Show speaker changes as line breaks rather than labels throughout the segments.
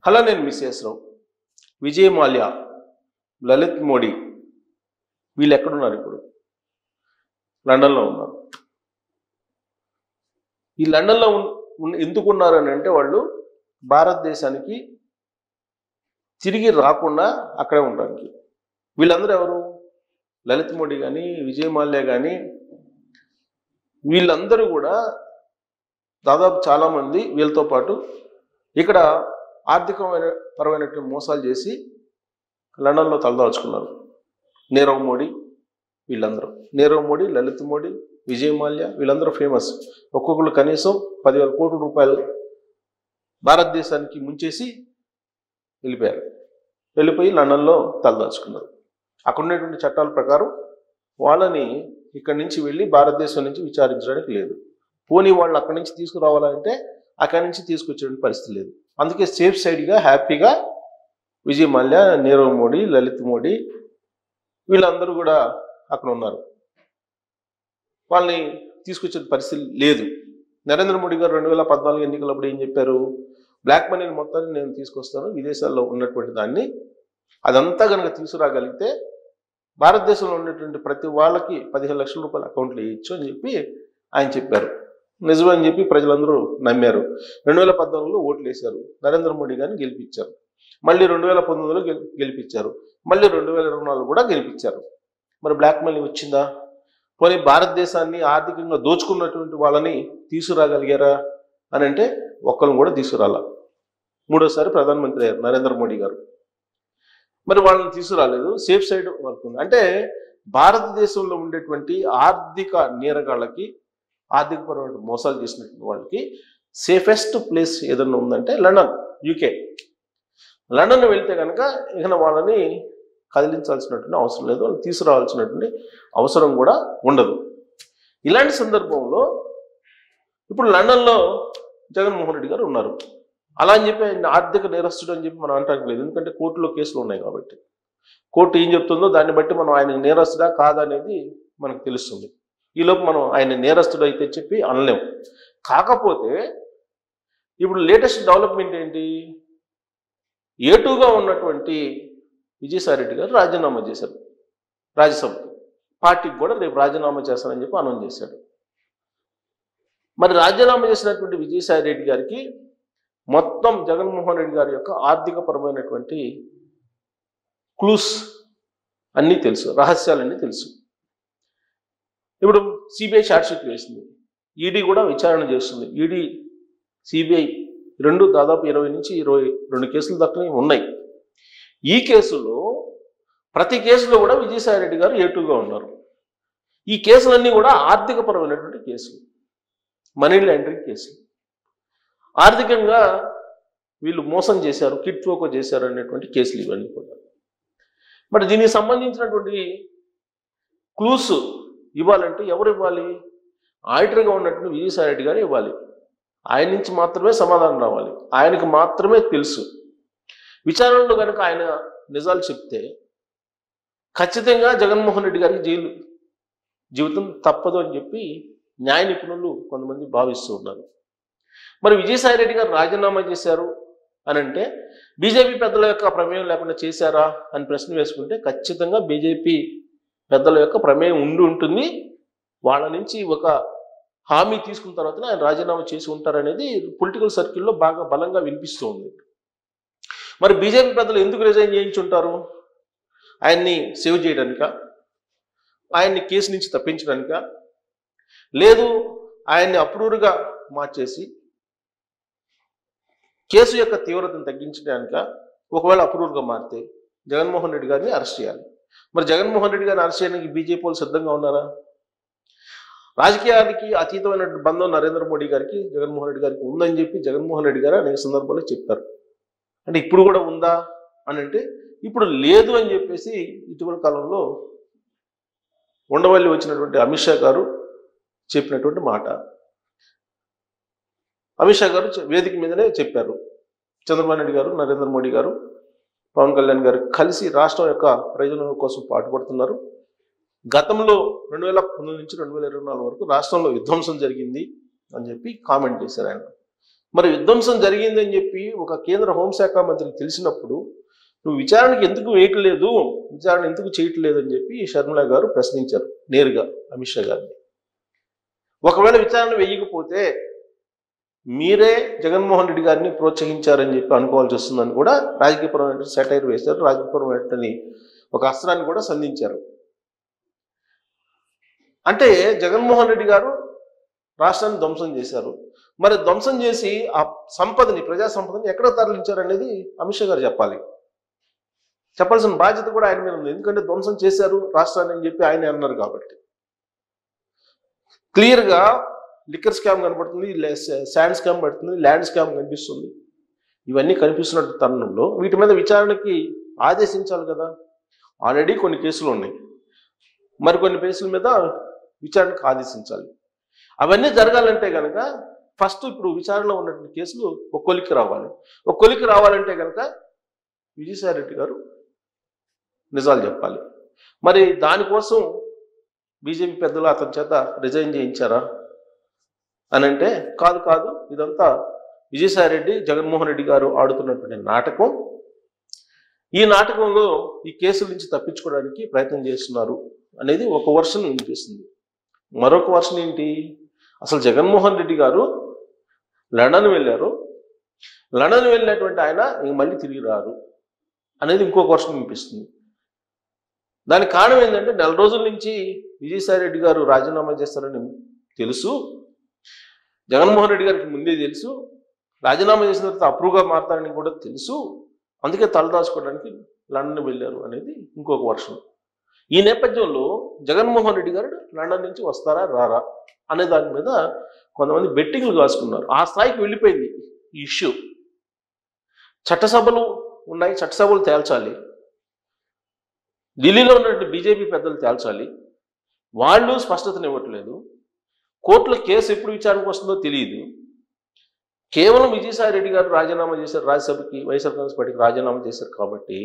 Hello, నేను missus రావు. విజయ్ మాల్యా, లలిత్ మోడీ వీళ్ళు ఎక్కడున్నారు? ఇప్పుడు లండన్లో ఉన్నారు. ఈ లండన్లో ఎందుకు ఉన్నారు అని అంటే, వాళ్ళు భారతదేశానికి తిరిగి రాకుండా అక్కడే ఉండడానికి. వీళ్ళందరూ ఎవరు? లలిత్ మోడీ కానీ, విజయ్ మాల్యా కానీ, వీళ్ళందరూ కూడా దాదాపు చాలామంది వీళ్ళతో పాటు ఇక్కడ ఆర్థికమైన పరమైనటువంటి మోసాలు చేసి లండన్లో తలదాచుకున్నారు. నీరవ్ మోడీ, వీళ్ళందరూ నీరవ్ మోడీ, లలిత్ మోడీ, విజయ్ మాల్యా వీళ్ళందరూ ఫేమస్. ఒక్కొక్కరు కనీసం 10,000 కోట్ల రూపాయలు భారతదేశానికి ముంచేసి వెళ్ళిపోయారు. వెళ్ళిపోయి లండన్లో తలదాచుకున్నారు. అక్కడ ఉన్నటువంటి చట్టాల ప్రకారం వాళ్ళని ఇక్కడి నుంచి వెళ్ళి భారతదేశం నుంచి విచారించడానికి లేదు. పోనీ వాళ్ళు అక్కడి నుంచి తీసుకురావాలంటే అక్కడి నుంచి తీసుకొచ్చే పరిస్థితి లేదు. అందుకే సేఫ్ సైడ్గా హ్యాపీగా విజయ్ మాల్యా, నీరవ్ మోడీ, లలిత్ మోడీ వీళ్ళందరూ కూడా అక్కడ ఉన్నారు. వాళ్ళని తీసుకొచ్చే పరిస్థితి లేదు. నరేంద్ర మోడీ గారు 2014 ఎన్నికలప్పుడు ఏం చెప్పారు? బ్లాక్ మనీని మొత్తాన్ని నేను తీసుకొస్తాను, విదేశాల్లో ఉన్నటువంటి దాన్ని అదంతా కనుక తీసుకురాగలిగితే భారతదేశంలో ఉన్నటువంటి ప్రతి వాళ్ళకి 15 లక్షల రూపాయల అకౌంట్లు వేయచ్చు అని చెప్పి ఆయన చెప్పారు. నిజమని చెప్పి ప్రజలందరూ నమ్మారు. 2014లో ఓట్లు వేశారు. నరేంద్ర మోడీ గారిని గెలిపించారు. మళ్ళీ 2019లో గెలిపించారు. మళ్ళీ 2024 కూడా గెలిపించారు. మరి బ్లాక్ మనీ వచ్చిందా? పోనీ భారతదేశాన్ని ఆర్థికంగా దోచుకున్నటువంటి వాళ్ళని తీసుకురాగలిగారా అని అంటే ఒక్కరిని కూడా తీసుకురాల. 3వ సారి ప్రధానమంత్రి అయ్యారు నరేంద్ర మోడీ గారు. మరి వాళ్ళని తీసుకురాలేదు. సేఫ్ సైడ్ వరకు అంటే భారతదేశంలో ఉండేటువంటి ఆర్థిక నేరగాళ్ళకి, ఆర్థికపరమైన మోసాలు చేసినటువంటి వాళ్ళకి సేఫెస్ట్ ప్లేస్ ఏదన్నా ఉందంటే లండన్, యూకే. లండన్ వెళ్తే కనుక ఇక వాళ్ళని కదిలించాల్సినటువంటి అవసరం లేదు, వాళ్ళు తీసుకురావాల్సినటువంటి అవసరం కూడా ఉండదు. ఇలాంటి సందర్భంలో ఇప్పుడు లండన్లో జగన్మోహన్ రెడ్డి గారు ఉన్నారు. అలా అని చెప్పి ఆయన ఆర్థిక నేరస్తుడు అని చెప్పి మనం అనటానికి లేదు. ఎందుకంటే కోర్టులో కేసులు ఉన్నాయి కాబట్టి కోర్టు ఏం చెప్తుందో దాన్ని బట్టి మనం ఆయన నేరస్తుడా కాదా అనేది మనకు తెలుస్తుంది. ఈలోపు మనం ఆయన నేరస్తుడు అయితే చెప్పి అనలేము. కాకపోతే ఇప్పుడు లేటెస్ట్ డెవలప్మెంట్ ఏంటి? A2గా ఉన్నటువంటి విజయసాయి రెడ్డి గారు రాజీనామా చేశారు రాజ్యసభకు. పార్టీకి కూడా రేపు రాజీనామా చేస్తానని చెప్పి అనౌన్స్ చేశాడు. మరి రాజీనామా చేసినటువంటి విజయసాయి రెడ్డి గారికి మొత్తం జగన్మోహన్ రెడ్డి గారి యొక్క ఆర్థికపరమైనటువంటి క్లూస్ అన్నీ తెలుసు, రహస్యాలన్నీ తెలుసు. ఇప్పుడు సిబిఐ ఛార్జ్షీట్ వేసింది, ఈడీ కూడా విచారణ చేస్తుంది. ఈడీ, సిబిఐ రెండు దాదాపు 20 నుంచి 22 కేసులు దాకా ఉన్నాయి. ఈ కేసులో ప్రతి కేసులో కూడా విజయసాయి రెడ్డి గారు A2గా ఉన్నారు. ఈ కేసులన్నీ కూడా ఆర్థికపరమైనటువంటి కేసులు, మనీ లాండరింగ్ కేసులు. ఆర్థికంగా వీళ్ళు మోసం చేశారు, కిట్ ప్రోకో చేశారు అనేటువంటి కేసులు ఇవన్నీ కూడా. మరి దీనికి సంబంధించినటువంటి క్లూస్ ఇవ్వాలంటే ఎవరు ఇవ్వాలి? ఆడిటర్గా ఉన్నటువంటి విజయసాయి రెడ్డి గారు ఇవ్వాలి. ఆయన నుంచి మాత్రమే సమాధానం రావాలి. ఆయనకు మాత్రమే తెలుసు. విచారణలో కనుక ఆయన నిజాలు చెప్తే ఖచ్చితంగా జగన్మోహన్ రెడ్డి గారికి జైలు జీవితం తప్పదు అని చెప్పి న్యాయ నిపుణులు కొంతమంది భావిస్తూ ఉన్నారు. మరి విజయసాయి రెడ్డి గారు రాజీనామా చేశారు అని అంటే బీజేపీ పెద్దల యొక్క ప్రమేయం లేకుండా చేశారా అని ప్రశ్న వేసుకుంటే ఖచ్చితంగా బీజేపీ పెద్దల యొక్క ప్రమేయం ఉంటుంది. వాళ్ళ నుంచి ఒక హామీ తీసుకున్న తర్వాతనే ఆయన రాజీనామా చేసి ఉంటారనేది పొలిటికల్ సర్కిల్లో బాగా బలంగా వినిపిస్తూ ఉంది. మరి బీజేపీ పెద్దలు ఎందుకు రిజైన్ చేయించుంటారు? ఆయన్ని సేవ్ చేయడానికా? ఆయన్ని కేసు నుంచి తప్పించడానికా? లేదు ఆయన్ని అప్రూవ్గా మార్చేసి కేసు యొక్క తీవ్రతను తగ్గించడానిక? ఒకవేళ అప్రూవ్గా మారితే జగన్మోహన్ రెడ్డి గారిని అరెస్ట్ చేయాలి. మరి జగన్మోహన్ రెడ్డి గారిని అరెస్ట్ చేయడానికి బీజేపీ వాళ్ళు సిద్ధంగా ఉన్నారా? రాజకీయానికి అతీతమైన బంధం నరేంద్ర మోడీ గారికి జగన్మోహన్ రెడ్డి గారికి ఉందని చెప్పి జగన్మోహన్ రెడ్డి గారు అనేక సందర్భాల్లో చెప్పారు. అంటే ఇప్పుడు కూడా ఉందా అని అంటే ఇప్పుడు లేదు అని చెప్పేసి ఇటీవల కాలంలో ఉండవల్లి వచ్చినటువంటి అమిత్ షా గారు చెప్పినటువంటి మాట. అమిత్ షా గారు వేదిక మీదనే చెప్పారు. చంద్రబాబు నాయుడు గారు, నరేంద్ర మోడీ గారు, పవన్ కళ్యాణ్ గారు కలిసి రాష్ట్రం యొక్క ప్రయోజనాల కోసం పాటుపడుతున్నారు. గతంలో 2019 నుంచి 2024 వరకు రాష్ట్రంలో విధ్వంసం జరిగింది అని చెప్పి కామెంట్ చేశారు ఆయన. మరి విధ్వంసం జరిగిందని చెప్పి ఒక కేంద్ర హోంశాఖ మంత్రికి తెలిసినప్పుడు నువ్వు విచారణకి ఎందుకు వేయట్లేదు, విచారణ ఎందుకు చేయట్లేదు అని చెప్పి షర్మిల గారు ప్రశ్నించారు నేరుగా అమిత్ షా గారిని. ఒకవేళ విచారణ వేయకపోతే మీరే జగన్మోహన్ రెడ్డి గారిని ప్రోత్సహించారని చెప్పి అనుకోవాల్సి వస్తుందని కూడా రాజకీయపరమైన సెటైర్ వేశారు. రాజకీయపరమైన ఒక అస్త్రాన్ని కూడా సంధించారు. అంటే జగన్మోహన్ రెడ్డి గారు రాష్ట్రాన్ని ధ్వంసం చేశారు. మరి ధ్వంసం చేసి ఆ సంపదని, ప్రజా సంపదని ఎక్కడ తరలించారు అనేది అమిత్ షా గారు చెప్పాలి. చెప్పాల్సిన బాధ్యత కూడా ఆయన మీద ఉంది. ఎందుకంటే ధ్వంసం చేశారు రాష్ట్రాన్ని అని చెప్పి ఆయన అన్నారు కాబట్టి. క్లియర్గా లిక్కర్ స్కామ్ కనబడుతుంది, శాండ్ స్కామ్ పడుతుంది, ల్యాండ్ స్కామ్ కనిపిస్తుంది. ఇవన్నీ కనిపిస్తున్నట్టు తరుణంలో వీటి మీద విచారణకి ఆదేశించాలి కదా. ఆల్రెడీ కొన్ని కేసులు ఉన్నాయి, మరికొన్ని కేసుల మీద విచారణకు ఆదేశించాలి. అవన్నీ జరగాలంటే కనుక ఫస్ట్ ఇప్పుడు విచారణలో ఉన్నటువంటి కేసులు ఒక కొలిక్కి రావాలి. ఒక కొలిక్కి రావాలంటే కనుక విజయసాయి రెడ్డి గారు నిజాలు చెప్పాలి. మరి దానికోసం బీజేపీ పెద్దలు అతని చేత రిజైన్ చేయించారా అని అంటే కాదు, ఇదంతా విజయసాయి రెడ్డి, జగన్మోహన్ రెడ్డి గారు ఆడుతున్నటువంటి నాటకం. ఈ నాటకంలో ఈ కేసుల నుంచి తప్పించుకోవడానికి ప్రయత్నం చేస్తున్నారు అనేది ఒక వర్షన్ వినిపిస్తుంది. మరొక వర్షన్ ఏంటి, అసలు జగన్మోహన్ రెడ్డి గారు లండన్ వెళ్ళారు, లండన్ వెళ్ళినటువంటి ఆయన ఇంక మళ్ళీ తిరిగి రారు అనేది ఇంకొక వర్షన్ వినిపిస్తుంది. దానికి కారణం ఏంటంటే నెల రోజుల నుంచి విజయసాయి రెడ్డి గారు రాజీనామా చేస్తారని తెలుసు, జగన్మోహన్ రెడ్డి గారికి ముందే తెలుసు, రాజీనామా చేసిన తర్వాత అప్రూవ్గా మారుతారని కూడా తెలుసు, అందుకే తలదాచుకోవడానికి లండన్ వెళ్ళారు అనేది ఇంకొక వర్షం. ఈ నేపథ్యంలో జగన్మోహన్ రెడ్డి గారు లండన్ నుంచి వస్తారా రారా అనే దాని మీద కొంతమంది బెట్టింగ్లు కాసుకున్నారు. ఆ స్థాయికి వెళ్ళిపోయింది ఈ ఇష్యూ. చట్టసభలు ఉన్నాయి, చట్టసభలు తేల్చాలి, ఢిల్లీలో ఉన్నటువంటి బీజేపీ పెద్దలు తేల్చాలి, వాళ్ళు స్పష్టతనివ్వట్లేదు. కోర్టులో కేసు ఎప్పుడు విచారణకు వస్తుందో తెలియదు. కేవలం విజయసాయి రెడ్డి గారు రాజీనామా చేశారు, రాజ్యసభకి వైఎస్ఆర్ కాంగ్రెస్ పార్టీకి రాజీనామా చేశారు కాబట్టి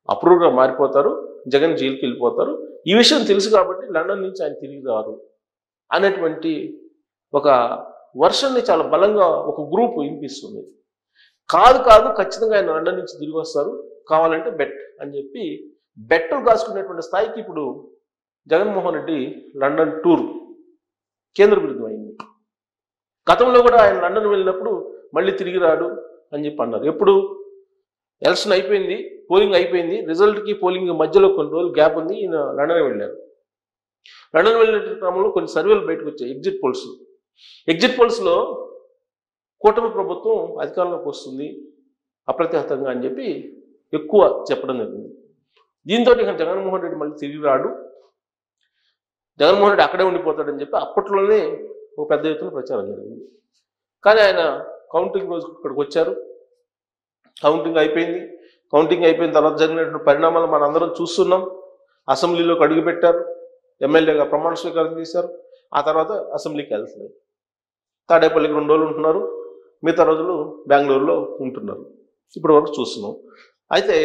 అప్రూవ్గా మారిపోతారు, జగన్ జైలుకి వెళ్ళిపోతారు. ఈ విషయం తెలుసు కాబట్టి లండన్ నుంచి ఆయన తిరిగి రారు అనేటువంటి ఒక వర్షన్ని చాలా బలంగా ఒక గ్రూప్ వినిపిస్తుంది. కాదు ఖచ్చితంగా ఆయన లండన్ నుంచి తిరిగి వస్తారు, కావాలంటే బెట్ అని చెప్పి బెట్టలు కాసుకునేటువంటి స్థాయికి ఇప్పుడు జగన్మోహన్ రెడ్డి లండన్ టూర్ కేంద్ర బిరుదు అయింది. గతంలో కూడా ఆయన లండన్ వెళ్ళినప్పుడు మళ్ళీ తిరిగి రాడు అని చెప్పి అన్నారు. ఎప్పుడు ఎలక్షన్ అయిపోయింది, పోలింగ్ అయిపోయింది, రిజల్ట్కి పోలింగ్ మధ్యలో కొన్ని రోజులు గ్యాప్ ఉంది, ఈయన లండన్ వెళ్ళారు. లండన్ వెళ్ళిన క్రమంలో కొన్ని సర్వేలు బయటకు వచ్చాయి, ఎగ్జిట్ పోల్స్లో కూటమి ప్రభుత్వం అధికారంలోకి వస్తుంది అప్రతిహతంగా అని చెప్పి ఎక్కువ చెప్పడం జరిగింది. దీంతో ఇక జగన్మోహన్ రెడ్డి మళ్ళీ తిరిగి రాడు, జగన్మోహన్ రెడ్డి అక్కడే ఉండిపోతాడని చెప్పి అప్పట్లోనే ఒక పెద్ద ఎత్తున ప్రచారం జరిగింది. కానీ ఆయన కౌంటింగ్ రోజు ఇక్కడికి వచ్చారు, కౌంటింగ్ అయిపోయిన తర్వాత జరిగినటువంటి పరిణామాలు మనం అందరం చూస్తున్నాం. అసెంబ్లీలోకి అడుగుపెట్టారు, ఎమ్మెల్యేగా ప్రమాణ స్వీకారం చేశారు, ఆ తర్వాత అసెంబ్లీకి వెళ్తున్నారు. తాడేపల్లికి 2 రోజులు ఉంటున్నారు, మిగతా రోజులు బెంగళూరులో ఉంటున్నారు. ఇప్పటి వరకు చూస్తున్నాం. అయితే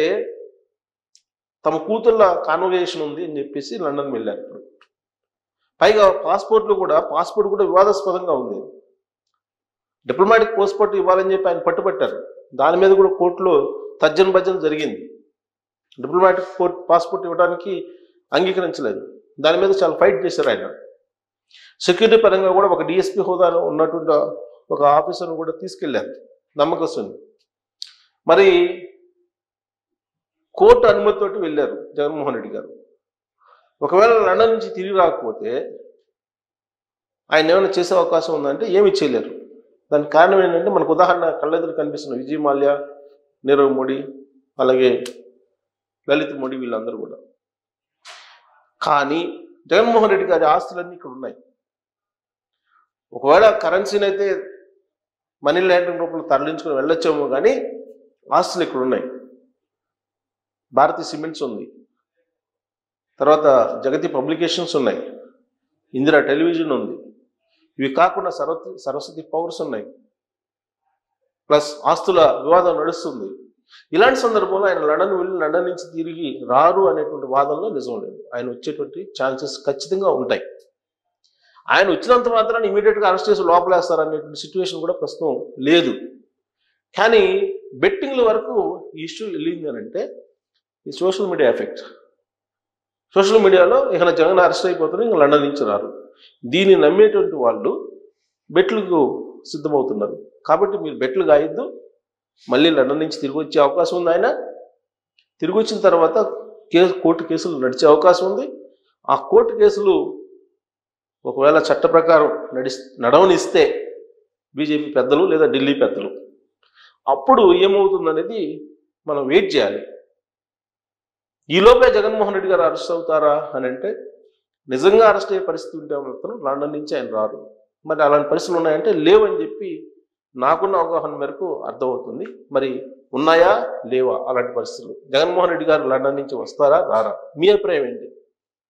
తమ కూతుళ్ళ కాన్వకేషన్ ఉంది అని చెప్పేసి లండన్ వెళ్ళారు. ఇప్పుడు పైగా పాస్పోర్ట్ కూడా వివాదాస్పదంగా ఉంది. డిప్లొమాటిక్ పాస్పోర్ట్ ఇవ్వాలని చెప్పి ఆయన పట్టుబట్టారు. దాని మీద కూడా కోర్టులో తర్జన భర్జన జరిగింది. డిప్లొమాటిక్ పాస్పోర్ట్ ఇవ్వడానికి అంగీకరించలేదు, దాని మీద చాలా ఫైట్ చేశారు ఆయన. సెక్యూరిటీ పరంగా కూడా ఒక డిఎస్పీ హోదాలో ఉన్నటువంటి ఒక ఆఫీసర్ను కూడా తీసుకెళ్లారు నమ్మకస్తుని. మరి కోర్టు అనుమతితోటి వెళ్ళారు జగన్మోహన్ రెడ్డి గారు. ఒకవేళ లండన్ నుంచి తిరిగి రాకపోతే ఆయన ఏమైనా చేసే అవకాశం ఉందంటే ఏమి చేయలేరు. దానికి కారణం ఏంటంటే మనకు ఉదాహరణ కళ్ళెదురు కనిపిస్తున్న విజయ్ మాల్యా, నీరవ్ మోడీ, అలాగే లలిత్ మోడీ, వీళ్ళందరూ కూడా. కానీ జగన్మోహన్ రెడ్డి గారి ఆస్తులన్నీ ఇక్కడ ఉన్నాయి. ఒకవేళ కరెన్సీని అయితే మనీ లాండరింగ్ రూపంలో తరలించుకొని వెళ్ళొచ్చేమో, కానీ ఆస్తులు ఇక్కడ ఉన్నాయి. భారతీయ సిమెంట్స్ ఉంది, తర్వాత జగతి పబ్లికేషన్స్ ఉన్నాయి, ఇందిరా టెలివిజన్ ఉంది, ఇవి కాకుండా సరస్వతి పవర్స్ ఉన్నాయి, ప్లస్ ఆస్తుల వివాదం నడుస్తుంది. ఇలాంటి సందర్భంలో ఆయన లండన్ వెళ్ళి లండన్ నుంచి తిరిగి రారు అనేటువంటి వాదనలో నిజం లేదు. ఆయన వచ్చేటువంటి ఛాన్సెస్ ఖచ్చితంగా ఉంటాయి. ఆయన వచ్చినంత మాత్రాన్ని ఇమీడియట్గా అరెస్ట్ చేసి లోపలేస్తారు అనేటువంటి సిచ్యువేషన్ కూడా ప్రస్తుతం లేదు. కానీ బెట్టింగ్ల వరకు ఈ ఇష్యూ వెళ్ళింది అని అంటే ఈ సోషల్ మీడియా ఎఫెక్ట్. సోషల్ మీడియాలో ఇక జగన్ అరెస్ట్ అయిపోతారు, ఇంకా లండన్ నుంచి రారు. దీన్ని నమ్మేటువంటి వాళ్ళు బెట్లకు సిద్ధమవుతున్నారు. కాబట్టి మీరు బెట్లు గాయొద్దు. మళ్ళీ లండన్ నుంచి తిరిగి వచ్చే అవకాశం ఉంది. ఆయన తిరిగి వచ్చిన తర్వాత కోర్టు కేసులు నడిచే అవకాశం ఉంది. ఆ కోర్టు కేసులు ఒకవేళ చట్ట ప్రకారం నడవనిస్తే బీజేపీ పెద్దలు లేదా ఢిల్లీ పెద్దలు, అప్పుడు ఏమవుతుందనేది మనం వెయిట్ చేయాలి. ఈలోపే జగన్మోహన్ రెడ్డి గారు అరెస్ట్ అవుతారా అని అంటే నిజంగా అరెస్ట్ అయ్యే పరిస్థితి ఉంటే మాత్రం లండన్ నుంచి ఆయన రారు. మరి అలాంటి పరిస్థితులు ఉన్నాయంటే లేవని చెప్పి నాకున్న అవగాహన మేరకు అర్థమవుతుంది. మరి ఉన్నాయా లేవా అలాంటి పరిస్థితులు? జగన్మోహన్ రెడ్డి గారు లండన్ నుంచి వస్తారా రారా? మీ అభిప్రాయం ఏంటి?